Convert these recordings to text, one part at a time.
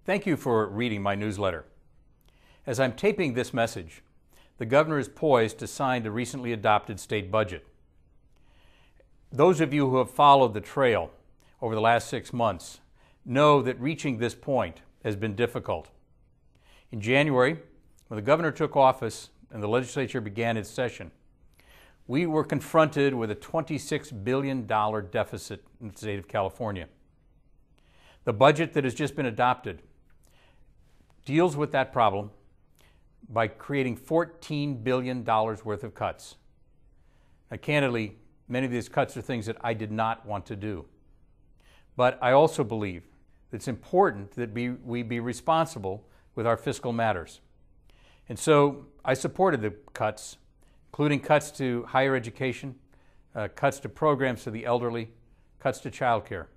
Thank you for reading my newsletter. As I'm taping this message, the governor is poised to sign the recently adopted state budget. Those of you who have followed the trail over the last 6 months know that reaching this point has been difficult. In January, when the governor took office and the legislature began its session, we were confronted with a $26 billion deficit in the state of California. The budget that has just been adopted deals with that problem by creating $14 billion worth of cuts. Now, candidly, many of these cuts are things that I did not want to do. But I also believe that it's important that we be responsible with our fiscal matters. And so I supported the cuts, including cuts to higher education, cuts to programs for the elderly, cuts to child care.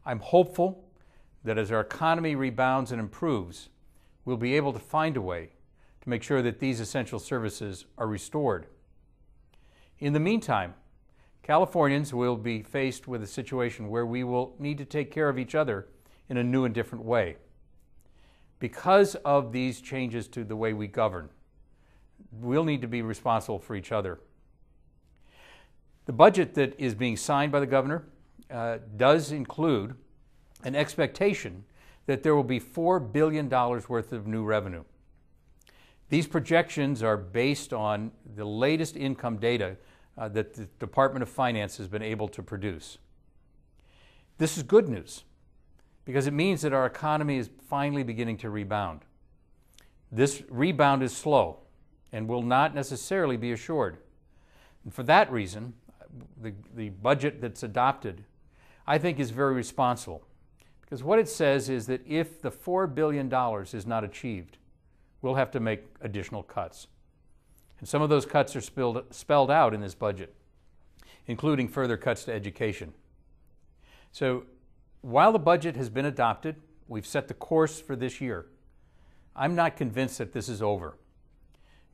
I'm hopeful that as our economy rebounds and improves, we'll be able to find a way to make sure that these essential services are restored. In the meantime, Californians will be faced with a situation where we will need to take care of each other in a new and different way. Because of these changes to the way we govern, we'll need to be responsible for each other. The budget that is being signed by the governor does include an expectation that there will be $4 billion worth of new revenue. These projections are based on the latest income data that the Department of Finance has been able to produce. This is good news because it means that our economy is finally beginning to rebound. This rebound is slow and will not necessarily be assured. And for that reason, the budget that's adopted, I think, is very responsible. Because what it says is that if the $4 billion is not achieved, we'll have to make additional cuts. And some of those cuts are spelled out in this budget, including further cuts to education. So while the budget has been adopted, we've set the course for this year. I'm not convinced that this is over,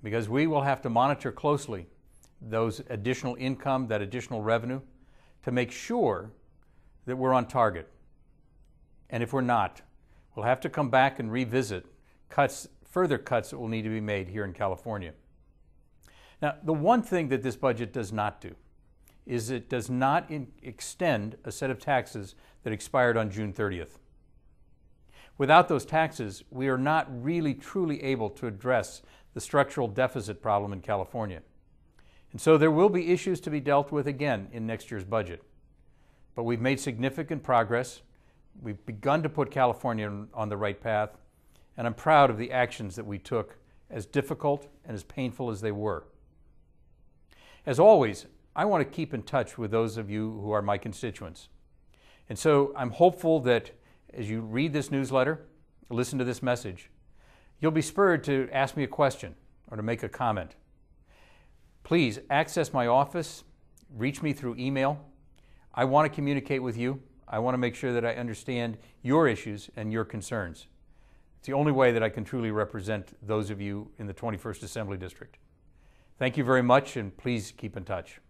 because we will have to monitor closely those additional income, that additional revenue, to make sure that we're on target. And if we're not, we'll have to come back and revisit further cuts that will need to be made here in California. Now, the one thing that this budget does not do is it does not extend a set of taxes that expired on June 30th. Without those taxes, we are not really truly able to address the structural deficit problem in California. And so there will be issues to be dealt with again in next year's budget. But we've made significant progress. We've begun to put California on the right path, and I'm proud of the actions that we took, as difficult and as painful as they were. As always, I want to keep in touch with those of you who are my constituents. And so I'm hopeful that as you read this newsletter, listen to this message, you'll be spurred to ask me a question or to make a comment. Please access my office, reach me through email. I want to communicate with you. I want to make sure that I understand your issues and your concerns. It's the only way that I can truly represent those of you in the 21st Assembly District. Thank you very much, and please keep in touch.